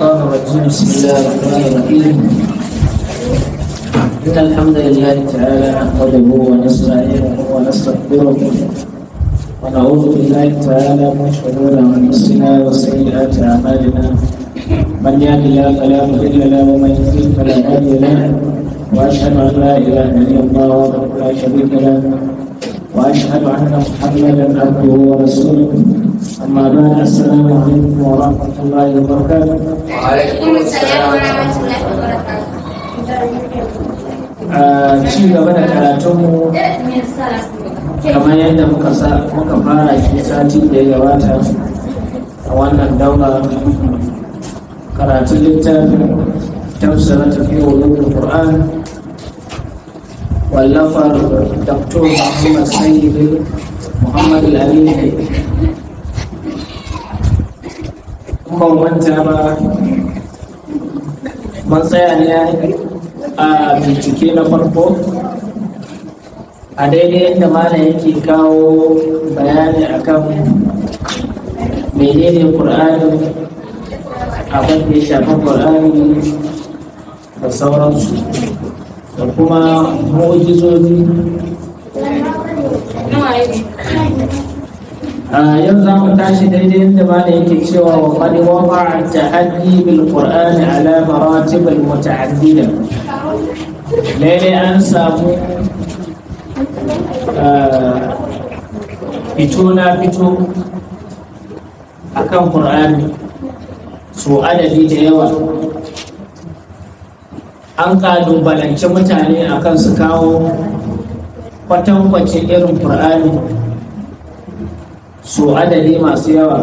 الشيطان الرجيم. بسم الله الرحمن الرحيم. إن الحمد لله تعالى نحمده ونستعينه ونستغفره ونعوذ بالله تعالى من شرور أنفسنا وسيئات أعمالنا. من يهد الله فلا مضل له ومن يضلل فلا هادي له، وأشهد أن لا إله إلا الله وحده لا شريك له، وأشهد أن محمدا عبده ورسوله. أما بعد، السلام عليكم ورحمة الله وبركاته. وعليكم السلام ورحمة الله وبركاته. ci gaba da karatunmu kamar yadda muka fara shi sati da ya gabata a wannan daura, karatun littafin tafsirar tafiya ulumul Qur'an wallafar Dr. Muhammad Sayyid Muhammad Al-Amin. Ban manta ba, mun tsaya ne a bincike na farko a daidai yadda malam yake kawo bayani akan menene Qur'ani, abin da ya shafi Qur'ani da sauransu, da kuma mu'jizozi. Yau za mu tashi daidai yadda malam yake cewa wa qad waqa'a at-tahaddi bil Qur'ani ala maratib al-muta'addida. Lalle an samu fito na fito akan Qur'ani so adadi da yawa. An kalubalanci mutane akan su kawo kwatankwacin irin Qur'ani so adadi masu yawa,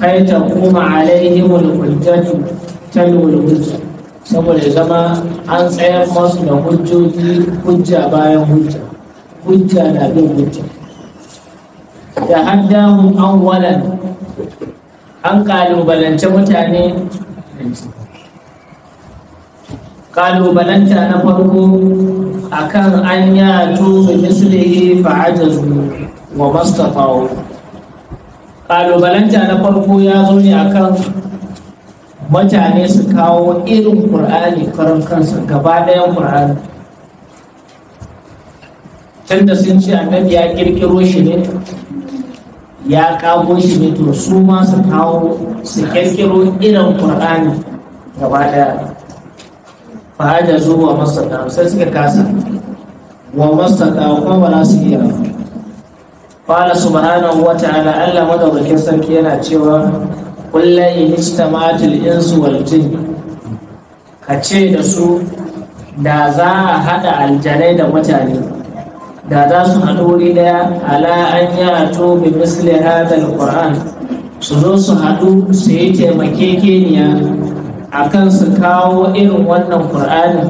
kai ta kuma alaihimul hujjatu talul hujja, saboda zama an tsayar masu da hujjoji, hujja bayan hujja, hujja na bin hujja. Da haddamu awwalan, an kalubalance mutane. Kalubalanta na farko akan an yatu bi mislihi fa'ajazu wa mastata'u. Kalubalanta na farko ya zo ne akan mutane su kawo irin Qur'ani karan kansa, gaba ɗayan Qur'ani, tunda sun ce annabi ya kirkiro shi ne, ya kago shi ne, to su ma su kawo su kirkiro irin Qur'ani gaba ɗaya. Fahaja zuwa masaka, sai suka kasa wa masaka kuma ba za su iya. Qala subhanahu wa ta'ala, Allah madaukakin sarki yana cewa qul la yajtama'atul insu wal jin, kace da su da za a hada aljanai da mutane, da za su haɗu wuri daya ala an ya'tu bi misli hadha alquran, su zo su haɗu su yi taimakekeniya akan su kawo irin wannan Qur'ani.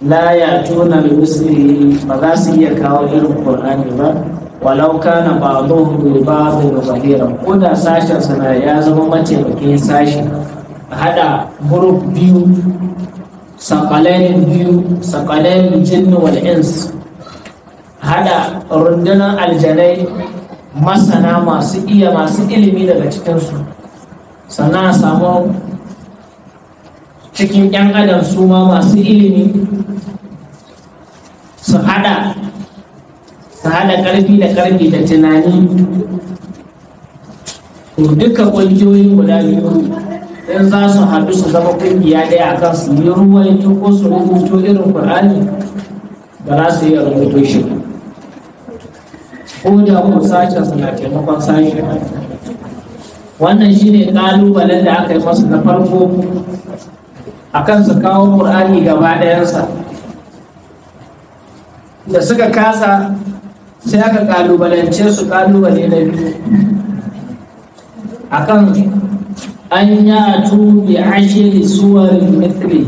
La ya'tuna bi misli, ba za su iya kawo irin Qur'ani ba, walau kana ba'dhum bi ba'dhin zahiran, ko da sashen sana ya zama mataimakin sashi. Hada group biyu, sakalain jinn wal ins, hada rundunar aljanai masana masu ilimi daga cikinsu, sannan a samu cikin 'yan adam su ma masu ilimi, su hada karfi da karfi da tunani. To duka ƙungiyoyin guda biyu in za su haɗu su zama ƙungiya ɗaya akan su yi ruwaito ko su rubuto irin Qur'ani, ba za su iya rubuto shi ko da ko sashen suna taimakon sashen. Wannan shine ƙalubalen da aka yi masu na farko akan su kawo Qur'ani gaba ɗayansa. Da suka kasa, sai aka kalubalance su kalubale na biyu akan an yatu bi ashiri suwarin mithli.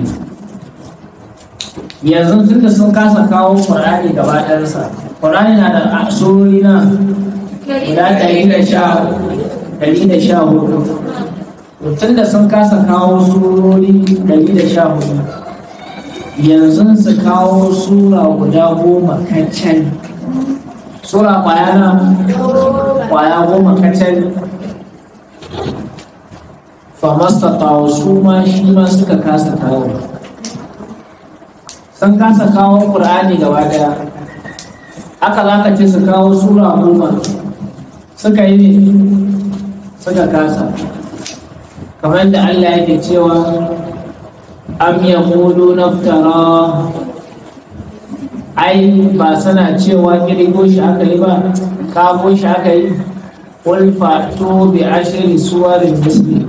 Yanzu tunda sun kasa kawo Qur'ani gaba ɗayansa, Qur'ani na da surori na guda 114. Tunda sun kasa kawo surori 114, yanzu su kawo sura guda 10 kacal. Sura kwaya 10 kacal famastatawa su ma shi ma suka kasa kawo, sun kasa kawo ƙur'ani gaba daya. Aka zaka ce su kawo sura 10 suka yi ne suka kasa, kamar da Allah yake cewa am yaqulu naftara, ai ba sana cewa kirgo shi aka yi ba, kago shi aka yi. Qul fa'tu bi ashri suwarin misli,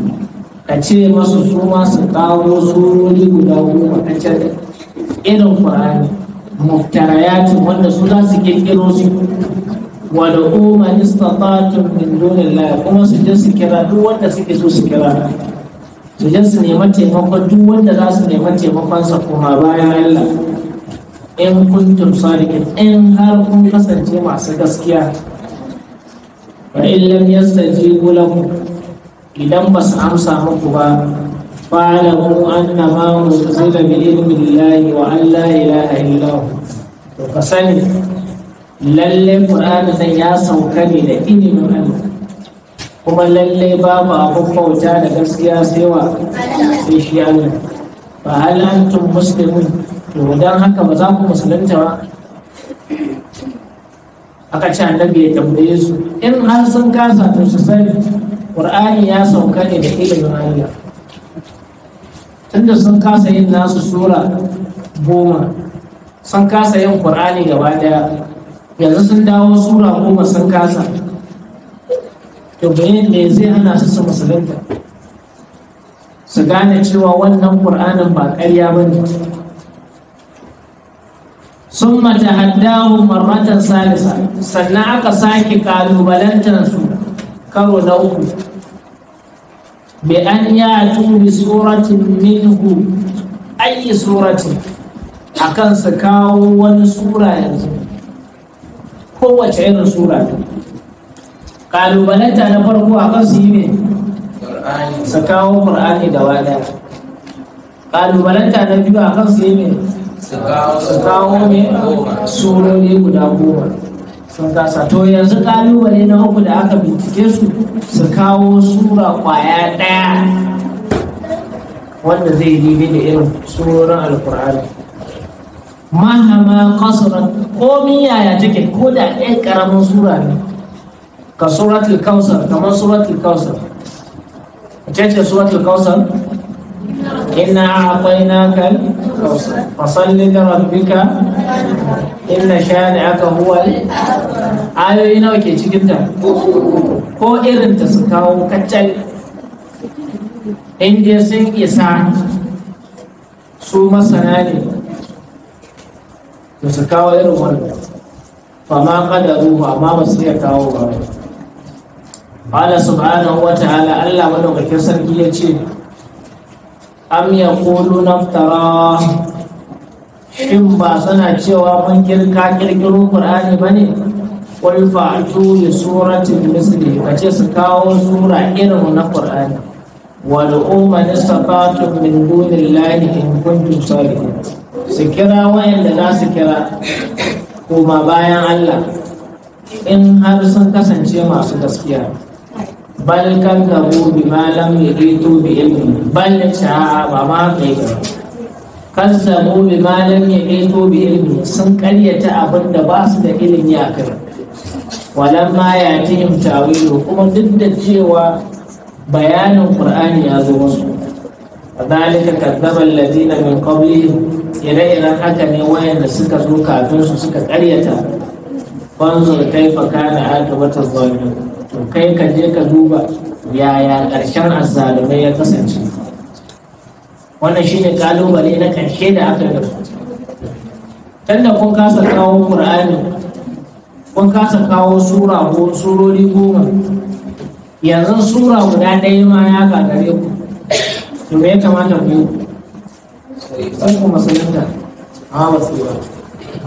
ka ce masu su ma su kawo surori guda 10 kacal irin Qur'ani, muftarayatin wanda su za su kirkiro su. Wa da man istata'tum min dunillahi, kuma su je su kira duk wanda suke so su kira, su je su nema taimakon duk wanda za su nema taimakon sa kuma bayan Allah, in kuntum sadiqin, in har kun kasance masu gaskiya. Fa in lam yastajibu lakum, idan ba su amsa muku ba, fa'lamu annama unzila bi ilmi llahi wa an la ilaha illa hu, to ka sani lalle Qur'ani nan ya sauka ne da ilimin Allah, kuma lalle babu abun bauta da gaskiya sai wa sai shi Allah. Fa hal antum muslimun, to dan haka ba za ku musulunta ba? Aka ce annabi ya tambaye su, in har sun kasa to su sani Qur'ani ya sauka ne da ilimin Allah. Tunda sun kasa yin nasu sura 10, sun kasa yin Qur'ani gaba daya, yanzu sun dawo sura 10 sun kasa, to bayan da zai hana su musulunta, su gane cewa wannan Qur'anin ba ƙarya ba ne. Sun mata haddahu marratan salisa, sannan aka sake kalubalantarsu karo na 3, bi an yatu bi suratin minhu, ayi suratin, akan su kawo wani sura yanzu, kowace irin sura. Kalubalanta na farko akan su yi ne su kawo Qur'ani da wada. Kalubalanta na biyu akan su yi ne su kawo ne surori guda 10 sun kasa. To yanzu kalubale na 3 da aka bincike su kawo sura kwaya 1 wanda zai yi da irin surorin Alkur'ani. Mahama qasrat, komi yaya take, ko da ɗan ƙaramin sura ne, ka suratul kausar, kamar suratul kausar. Ce suratul kausar, inna a'tainaka al-kausar fasalli li rabbika inna shani'aka huwal. Ayoyi nawa ke cikin ta? Ko irin ta su kawo kaccal, in dai sun isa su masana ne, to su kawo irin wannan. Fama qadaru, amma ba su iya kawo ba. Allah subhanahu wa ta'ala, Allah madaukakin sarki ya ce, am yaqulu naftara, shin ba suna cewa mun kirkiro Qur'ani bane? Qul fa'tu bi suratin misli, kace su kawo sura irin na Qur'ani. Wa da'u man istata'tum min dunillahi in kuntum salihin, su kira wayanda za su kira kuma bayan Allah, in har sun kasance masu gaskiya. Bal kazzabu bima lam yuhitu bi ilmi, bal sha'a ba ma kai ba. Kazzabu bima lam yuhitu bi ilmi, sun karyata abin da ba su da ilimi a kai. Walamma yatihim tawilu, kuma duk da cewa bayanin Qur'ani ya zo musu. Kadhalika kadzdzaba alladhina min qablihim, ire-iren haka ne wayanda suka zo kafin su suka karyata. Fanzur kaifa kana aqibatu zalimin, to kai ka je ka duba yaya ƙarshen azzalumai ya kasance. Wannan shine kalubale na ƙarshe da aka yi. Tunda kun kasa kawo Qur'ani, kun kasa kawo sura ko surori 10, yanzu sura guda 1 ma ya gagare ku, to me ya kamata ku yi? Sai ku musulunta, amma ba su yi ba.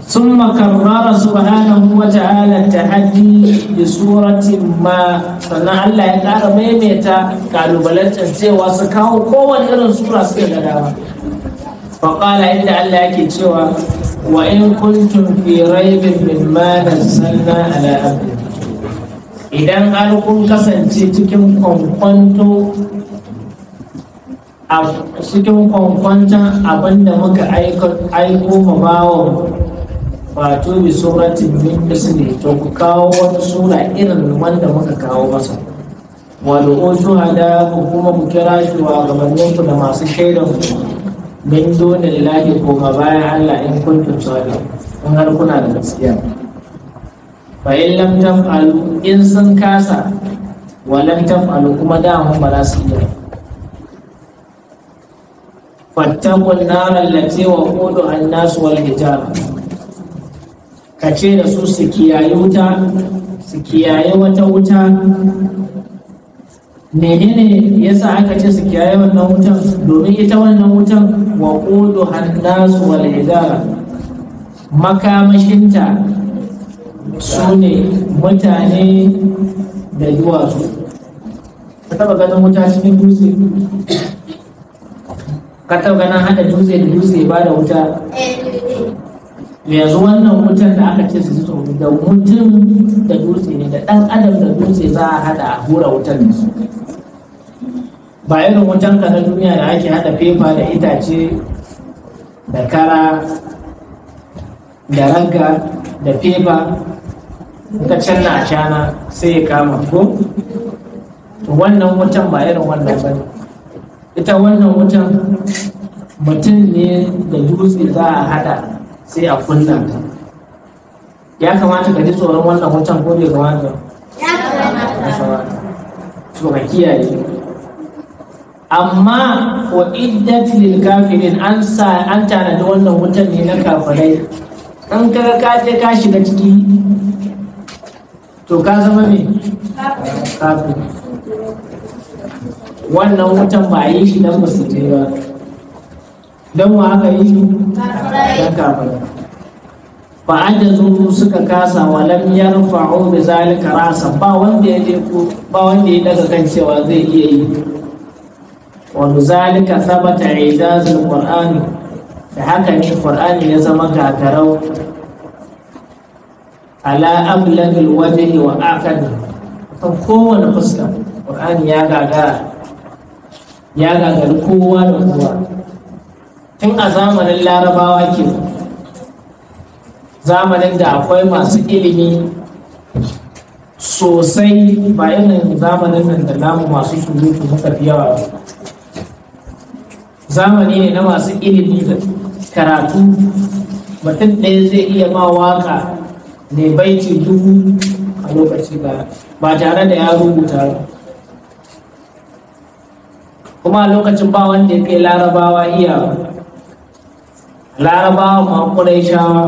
ثم كرر سبحانه وتعالى التحدي بسورة ما، sannan Allah ya ƙara maimaita kalubalantar cewa su kawo kowane irin sura suke da dama. Faƙala inda Allah yake cewa wa in kuntum fi raibin mimma nazzalna ala abdina, idan har kun kasance cikin kwankwanto a cikin kwankwantan abinda muka aiko ma bawon wato bi suratin min misli, to ku kawo wani sura irin wanda muka kawo masa. Wani otu hada ku kuma ku kira shi wa gabanninku da masu shaidan ku min donin lahi ko ga bayan Allah in kuntum sadiqin, in har kuna da gaskiya. Fa in lam taf'alu, in sun kasa, wa lam taf'alu kuma da mun ba za su yi. Fattaqun nar allati waquduha an-nas wal hijara, kace da su su kiyaye wuta, su kiyaye wata wuta. Menene yasa aka ce su kiyaye wannan wutan? Domin ita wannan wutan waquduha an-nas wal hijara, makamashinta su ne mutane da duwatsu. Ka taba ganin wuta cikin dutse? Ka taba ganin hada dutse da dutse ba da wuta? Yanzu wannan wutan da aka ce su ji da mutum da dutse ne, da ɗan adam da dutse za a hada a hura wutan da su. Ba irin wutan ka na duniya da ake hada fefa da itace da kara da ragga da fefa ka canna a shana sai ya kama ko. Wannan wutan ba irin wannan ba. Ita wannan wutan mutum ne da dutse za a hada sai a kunna ta. Ya kamata ka ji tsoron wannan wutan ko bai kamata? Ya kamata. So ka kiyaye. Amma wa iddat lil kafirin, an tanadi wannan wutan ne na kafirai. An kaga ka je ka shiga ciki to ka zama me? Kafin. Wannan wutan ba yi shi don musulmi ba, don wa aka yi shi? Don kafin. Ba ajazu suka kasa, walam yarfa'u bi zalika rasa, ba wanda ya daga kan cewa zai iya yi. Wa bi zalika thabata ijazul qur'ani, da haka ne qur'ani ya zama gagarau ala ablagil wajhi wa aqad, kan kowane fuska qur'ani ya gagari kowa da kowa. Tun a zamanin larabawa ke, zamanin da akwai masu ilimi sosai, ba irin zamanin nan da namu masu surutu muka fi yawa. Zamani ne na masu ilimi da karatu, mutum ɗaya zai iya ma waka ne baiti 1000 a lokaci ba tare da ya rubuta ba. Kuma a lokacin ba wanda ya kai larabawa iya ba. Larabawa ma Qurayshawa,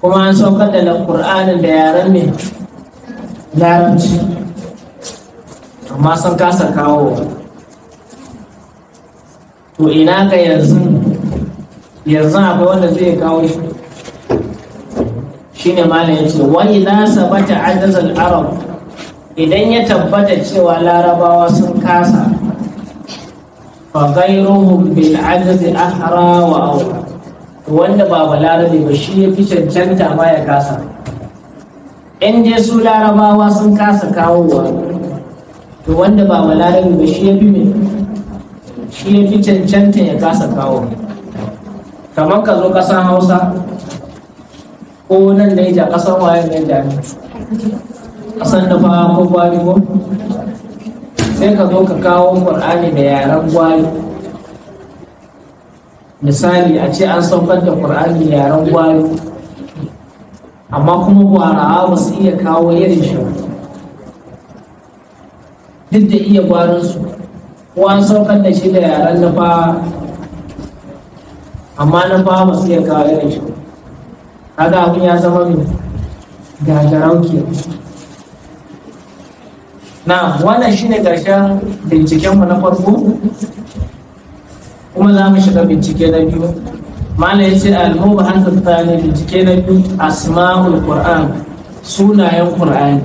kuma an saukar da Qur'anin da yaren mai larabci, amma sun kasa kawo. To ina ga yanzu akwai wanda zai kawo shi? Shine malam yace wa idza sabata ajaz al-arab, idan ya tabbata cewa larabawa sun kasa, fa ghayruhum bil ajaz ahra wa awla, wanda ba balarabe ba shi ya fi cancanta ma ya kasa. In dai su larabawa sun kasa kawowa, to wanda ba balarabe ba shi ya fi cancanta ya kasa kawo. Kamar ka zo ƙasar Hausa ko nan Naija, ƙasar wayan Naija ne, ƙasar da ba ko gwari ko, sai ka zo ka kawo Qur'ani da yaren gwari. Misali a ce an saukar da Qur'ani da yaren gwari, amma kuma gwarawa ba su iya kawo irin shi duk da iya gwarinsu, ko an saukar da shi da yaren nufa, amma nufa ba su iya kawo irin shi. Kaga abin ya zama mai gagarau ke. Na wannan shine ƙarshen bincikenmu na farko, kuma za mu shiga bincike na biyu. Malam ya ce al-mubahas al-thani, bincike na biyu, asma'ul Qur'an, sunayen Qur'ani.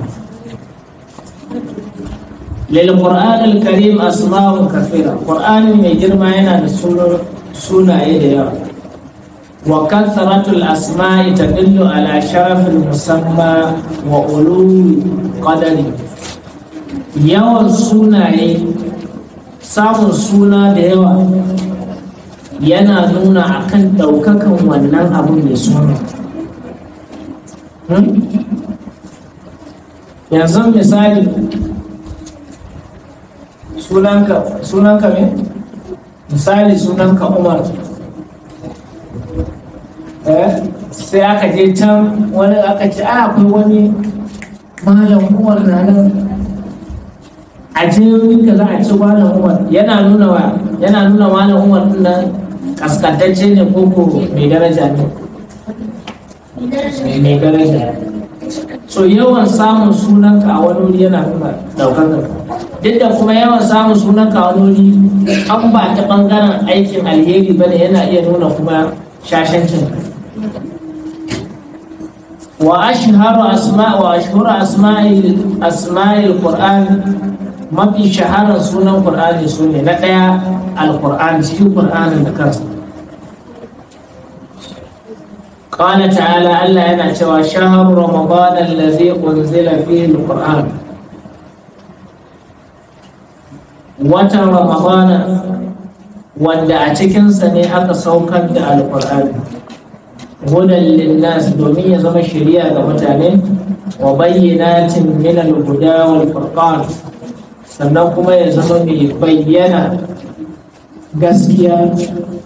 Lil Qur'an al-Karim asma'un kathira, Qur'ani mai girma yana da sunaye da yawa. Wa kathratul asma'i tadullu ala sharafil musamma wa ulul qadari. Yawan sunaye samun suna da yawa yana nuna akan ɗaukakan wannan abin mai suna. Yanzu misali sunanka me? Misali sunanka Umar, sai aka je can wani aka ce akwai wani malam Umar na nan a jiyoyin ka za a ci malam Umar, yana nuna malam Umar din nan kaskantacce ne ko mai daraja ne? Mai daraja. So yawan samun sunanka a wani wuri yana nuna daukar duk da kuma yawan samun sunanka a wani wuri an ba ta bangaren aikin alheri bane, yana iya nuna kuma shashancin. wa ashharu asma'il Qur'an, mafi shaharar sunan Qur'ani sune na daya al-Qur'an, shi Qur'anin da kansa. قال تعالى الله yana cewa shahru ramadan allazi unzila fihi al-Qur'an, watan ramadana wanda a cikinsa ne aka saukar da al-Qur'ani, hudan linnas domin ya zama shari'a ga mutane, wa bayyinatin min al-huda wal furqan, sannan kuma ya zama mai bayyana gaskiya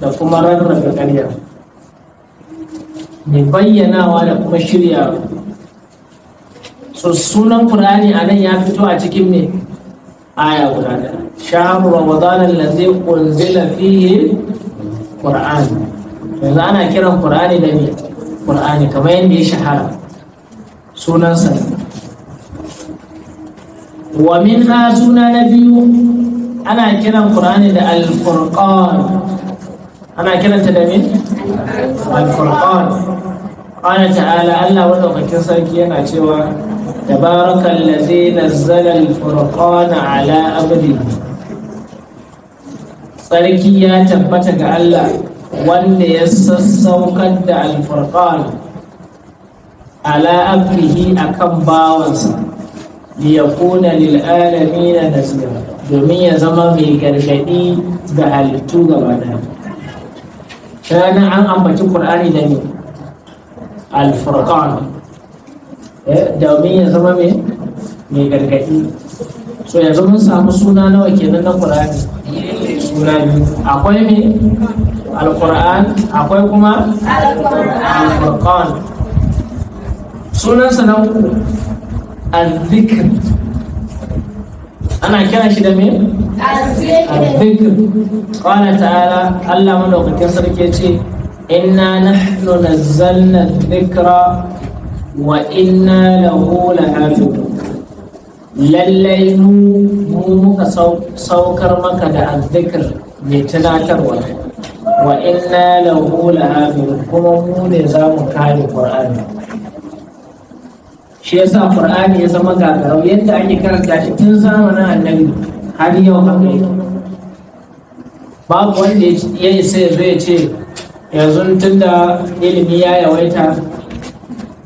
da kuma rarrabe ƙarya, mai bayyanawa da kuma shirya. So sunan Qur'ani anan ya fito a cikin ne aya guda ɗaya, shahru ramadan allazi unzila fihi Qur'an. Yanzu ana kiran Qur'ani da me? Qur'ani, kamar yadda ya shahara sunansa. Wa minha suna na biyu ana kiran Qur'ani da al-Furqan, ana kiranta da me? al-Furqan. Qala ta'ala, Allah madaukakin sarki yana cewa tabarakal ladzi nazzala al-furqana ala abdihi, sarki ya tabbata ga Allah wanda ya sassaukar da al-Furqan ala abdihi akan bawansa, liyakuna lil alamin nazira, domin ya zama mai gargadi ga halittu gaba daya. Ranar an ambaci Qur'ani da ne al-Furqan, domin ya zama mai gargadi. So yanzu mun samu suna nawa kenan na Qur'ani? Suna biyu. Akwai me? Al-Qur'an, akwai kuma al-Furqan. Sunansa na uku al-Dhikr, ana kiran shi da me? al-Dhikr. Qala ta'ala, Allah madaukakin sarki ce inna nahnu nazzalna dhikra wa inna lahu lahafizun, lallai mu muka saukar maka da al-Dhikr mai tunatarwa, wa inna lahu lahafizun, kuma mu ne za mu kare Qur'ani. Shi yasa Qur'ani ya zama gagarau, yadda ake karanta shi tun zamanin Annabi har yau haka yake. Babu wanda ya isa ya zo ya ce yanzu tunda ilimi ya yawaita,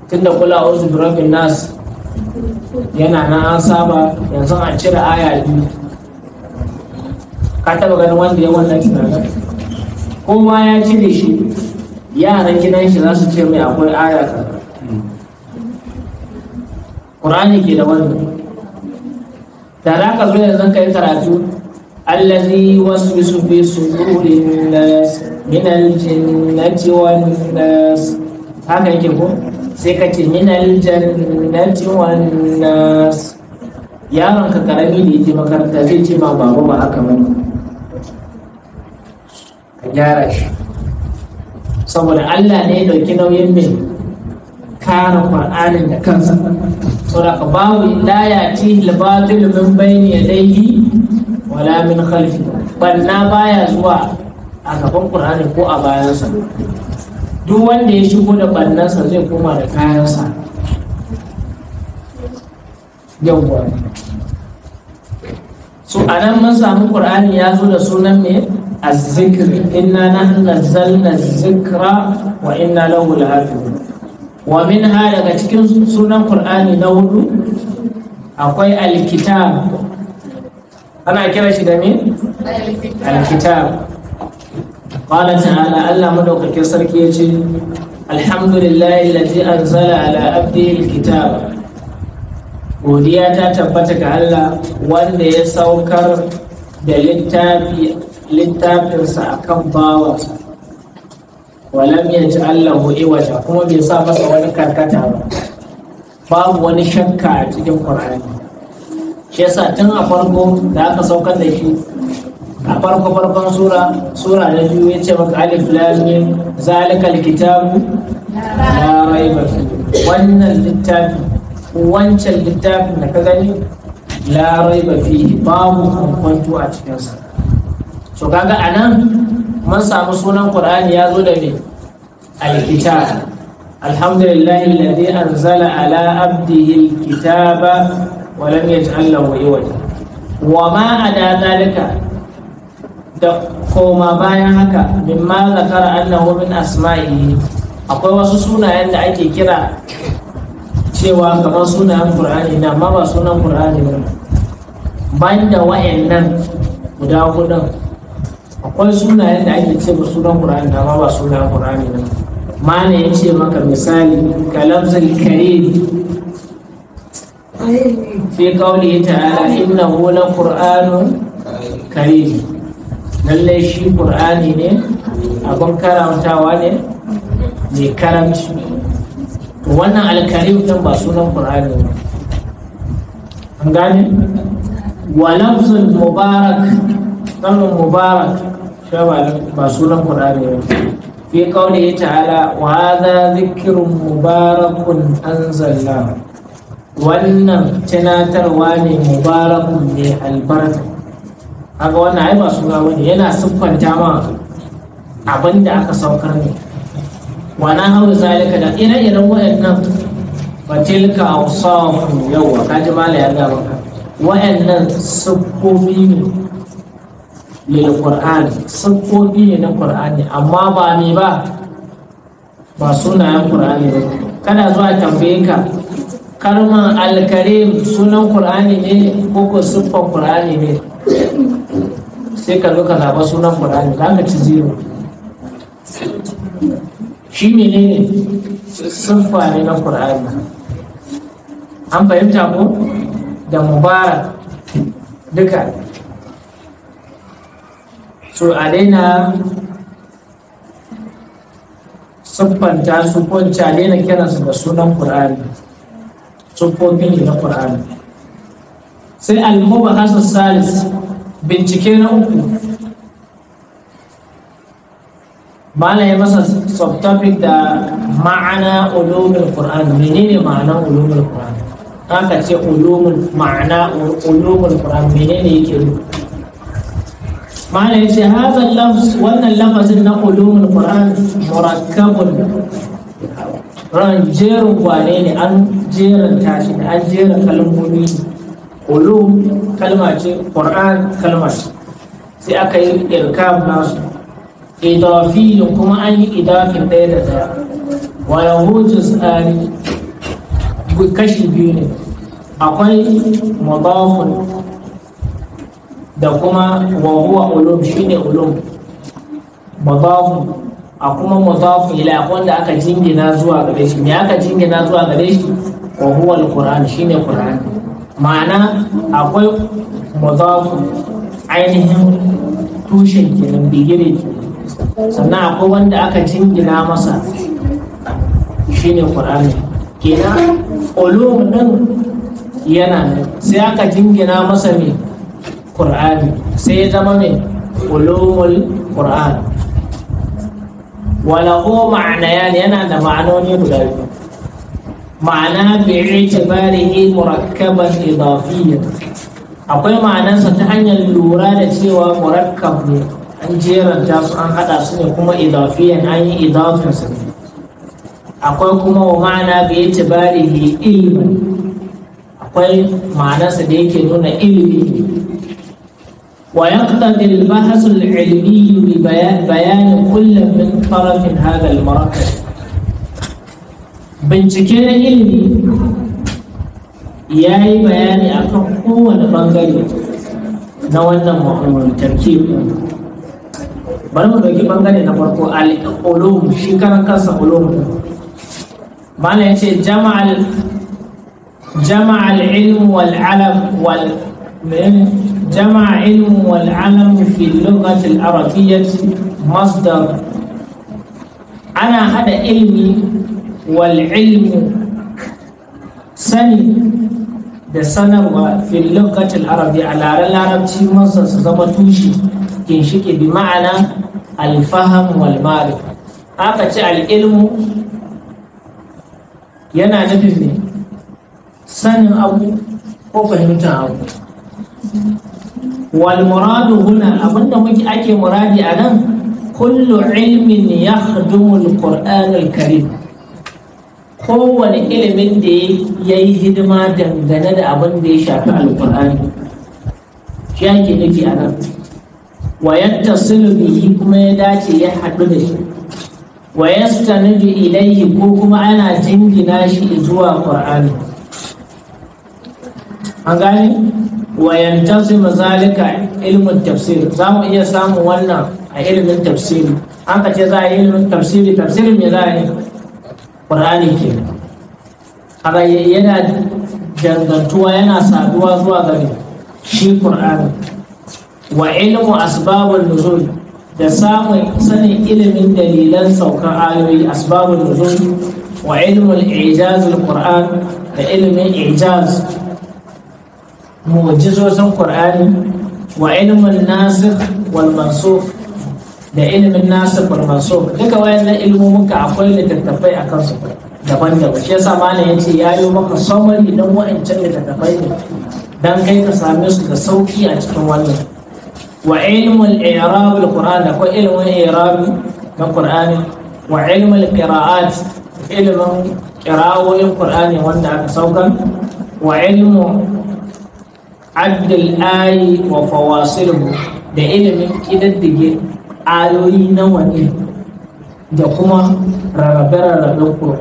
tunda kula uzu bi rabbin nas yana nan an saba, yanzu an cire aya biyu. Ka taba ganin wanda ya wannan tunanin? Ko ma ya cire shi, yaran gidan shi za su ce mai akwai aya kaza. Qur'ani ke da wannan. Da za ka zo yanzu ka yi karatu allazi waswisu fi sudurin nas min al-jinnati wan nas, haka yake ko? Sai ka ce min al-jannati wan nas. Yaron ka karami da yake makaranta zai ce ma baba ba haka bane, ka gyara shi, saboda Allah ne ya dauki nauyin mai kare Qur'anin da kansa. Saboda ka babu la yati al-batil min bayni yadayhi wala min khalfi, banna baya zuwa a gaban Qur'ani ko a bayansa. Duk wanda ya shigo da bannansa zai koma da kayansa. Yawwa. So anan mun samu Qur'ani ya zo da sunan me? Az-zikr. Inna nahnu nazzalna az-zikra wa inna lahu lahafizun. Wa minha, daga cikin sunan Qur'ani na hudu akwai al-kitab, ana kira shi da me? الكتاب. قال تعالى ألا مدوك كسر كيتي الحمد لله الذي أنزل على عبده الكتاب. godiya ta tabbata ga Allah wanda ya saukar da littafinsa akan bawansa walam yaj'al lahu iwaja kuma bai sa masa wani karkata ba, babu wani shakka a cikin Qur'ani. Shi yasa tun a farko da aka saukar da shi a farkon sura na biyu yace maka alif lam mim zalikal kitabu la raiba fi. Wannan littafi wancan littafin da ka gani la raiba fi, babu kwanto a cikinsa. So kaga anan mun samu sunan Qur'ani ya zo da me al-kitab. Alhamdulillahi alladhi anzala ala abdihi al-kitaba wa lam yaj'al lahu iwaja. Wa ma ada dalika, da koma bayan haka, mimma zakara annahu min asma'ihi, akwai wasu sunayen da ake kira cewa kamar sunayen Qur'ani na amma ba sunan Qur'ani ba. Banda wa'annan guda hudun akwai sunayen da ake ce ba sunan Qur'ani na amma ba sunan Qur'ani ba. Mana ya ce maka misali kalafzul karim fi qawlihi ta'ala innahu la qur'anun karim. Lallai shi Qur'ani ne abin karantawa ne mai karamci. Wannan alkarim din ba sunan Qur'ani ba, an gane. Wa lafzul mubarak, kalmar mubarak ba sunan Qur'ani ba. Fi qawlihi ta'ala wa hadha dhikrun mubarakun anzalna, wannan tunatarwa ne mubarakun ne albarka. Haka wannan ai ba suna bane, yana siffanta ma abinda aka saukar ne. Wana hau zalika da ire-iren waɗannan fatilka awsafu, yawa kaji mala ya ga maka waɗannan siffofi ne lil Qur'ani, siffofi ne na Qur'ani amma ba ne ba sunayen Qur'ani ba. Kana zuwa tambaye ka kalmar al-karim sunan Qur'ani ne ko ko siffan Qur'ani ne, sai ka zo ka zaba sunan Qur'ani, za ka ci zero. Shi ne siffa ne na Qur'ani. An fahimta ko? Da mubarak duka. So a daina siffanta su ko a daina kiransu da sunan Qur'ani, siffofi ne na Qur'ani. Sai al-mubahas salis, bincike na uku. Bala ya masa subtopic da ma'ana ulumul Qur'an. Menene ma'anar ulumul Qur'an? Aka ce ulumul Qur'an menene yake nufi? Mala ya ce hadha lafz, wannan lafazin na ulumul Qur'an murakkabun, ran jerin gwane ne, an jeranta shi ne, an jera kalmomi. Ulum kalma ce, Qur'an kalma ce, sai aka yi irkab nasu. Idafi kuma an yi idafin ɗaya da ɗaya. Wa yahuju tsari kashi biyu ne, akwai mudafun da kuma wa huwa ulum, shine ulum mudafun, a kuma mudafun ila wanda aka jingina zuwa gare shi. Me aka jingina zuwa gare shi? Wa huwa al-Qur'an, shine Qur'an. Ma'ana akwai mudafun ainihin tushen kenan, bigire kenan, sannan akwai wanda aka jingina masa shine Qur'ani. Kenan ulum din yana nan, sai aka jingina masa ne Qur'ani, sai ya zama ne ulumul Qur'an. Wala ko ma'ana yana da ma'anoni guda biyu. Ma'ana bi'itibarihi murakkaban idafiyyan, akwai ma'anarsa ta hanyar lura da cewa murakkab ne, an jeranta su an hada su ne, kuma idafiyan an yi idafinsa ne. Akwai kuma wa ma'ana bai ci barihi ilmin, akwai ma'anarsa da yake nuna ilimi. Wa yaqtadi al-bahth al-ilmi bi bayan kull min taraf hadha al-murakkab. Bincike na ilimi ya yi bayani akan kowane bangare na wannan tarkib din. Bari mu dauki bangare na farko al-ulum, shi karan kansa ulum din. Malam yace jama'a al-ilm wal alam جمع علم والعلم في اللغة العربية مصدر. أنا هذا علمي والعلم سني da sanarwa fil lokacin arabi a larabci masa su zama tushe ginshiki bi ma'ana alfaham wal ma'rif. Aka ce al'ilmu yana nufin ne sanin abu ko fahimtar abu. Wal muradu huna, abinda ake muradi a nan, kullu ilmin yakhdumu al-Qur'an al-Karim, kowane ilimin da ya yi hidima dangane da abin da ya shafi alkur'ani shi ake nufi a nan. Wa yattasilu bihi, kuma ya dace ya haɗu da shi. Wa yastanidu ilayhi, ko kuma ana jingina shi zuwa qur'ani. An gane? Wa yantasimu zalika ilmin tafsir, za mu iya samun wannan a ilimin tafsiri. An ka ce za a yi ilimin tafsirin me za a yi? Ƙur'ani ke. Haka yana dangantuwa, yana saduwa zuwa gari shi Ƙur'ani. Wa ilmu asbabun nuzul, da sanin ilimin dalilan saukar ayoyi, asbabun nuzul. Wa ilmu ijazul Qur'an, da ilimin ijaz, mu'jizozin Ƙur'ani. Wa ilmun nasikh wal mansukh, da ilimin nasikh wal mansukh. Duka wayannan ilmumuka akwai littattafai a kansu daban-daban. Shi yasa malam yace yayo maka summary dan wa'ancan littattafai ne dan kai ka same su da sauki a cikin wannan. Wa ilmul i'rab al-Qur'an, akwai ilmin i'rab na Qur'ani. Wa ilmul qira'at, ilmin qira'o'in Qur'ani wanda aka saukar. Wa ilmu add al-ayi wa fawasiluhu, da ilimin kididdige ayoyi nawa ne da kuma rarrabe-rarraben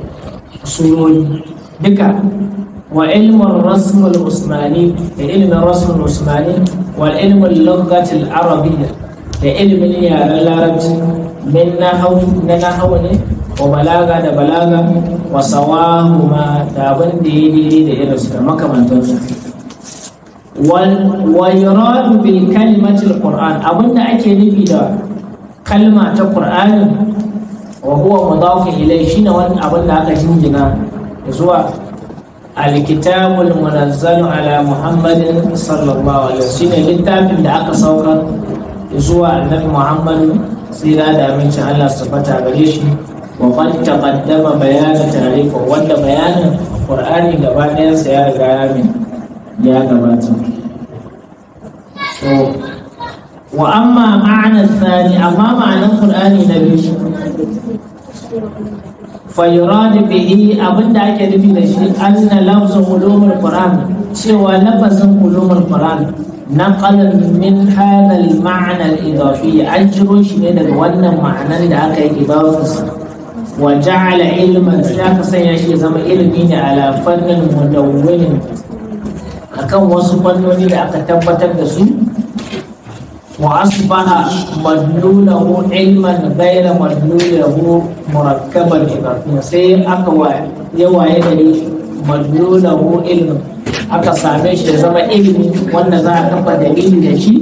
surori duka. Wa ilmin rasmul usmani, da ilimin rasmul usmani. Wa ilmin lugatil arabiyya, da ilimin yaren larabci. Min nahawu ne, wa balaga da balaga. Wa sawahuma, da abin da ya daidai da irinsu da makamantansu. Wa yuradu bil kalimatil qur'an, abinda ake nufi da kalma ta Qur'ani, wa huwa mudafun ilai, shine wannan abin da aka jingina zuwa alkitabul munazzal ala Muhammadin sallallahu alaihi wasallam, shine littafin da aka saukar zuwa annabi Muhammad, tsira da amincin Allah su fata gare shi. Wa qad taqaddama bayan tarifa, wanda bayanin Qur'ani gaba ɗayan sa ya riga ya gabata. So wa amma ma'ana thani, amma ma'anar Qur'ani na biyu, fa yurad bihi, abinda ake nufi da shi, anna lafzu ulumul Qur'an, cewa lafazin ulumul Qur'an naqalan min hadha al-ma'na al-idafi, an jiro shi ne daga wannan ma'anar da aka yi idafarsa. Wa ja'ala ilman, sai aka sanya shi zama ilmi ne ala fannin mudawwinin, akan wasu fannoni da aka tabbatar da su. Wa asbaha madlulahu ilman ghayra madlulahu murakkaban idafiyan, sai aka waye gari madlulahu ilman, aka same shi da zama ilmi wanda za a kafa dalili da shi.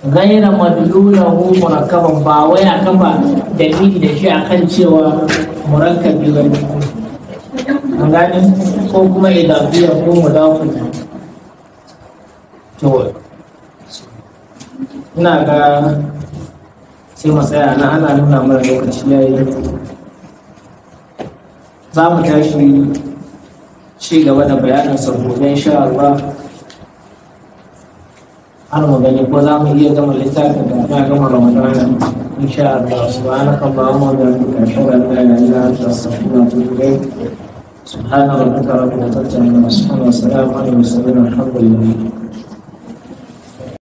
Ghayra madlulahu murakkaban, ba wai a kafa dalili da shi akan cewa murakkabi bane, an gane, ko kuma idafiya ko mudafun. To ina ga sai mu tsaya na, ana nuna mana lokaci yayi. Za mu tashi ci gaba da bayanin saboda insha Allah. Har mu gani ko za mu iya gama littafin da ya gama Ramadan insha Allah. Subhanaka Allahumma wa bihamdika, ashhadu an la ilaha illa anta, astaghfiruka wa atubu ilayk. سبحان ربك رب العزة عما يصفون وسلام على المرسلين والحمد لله.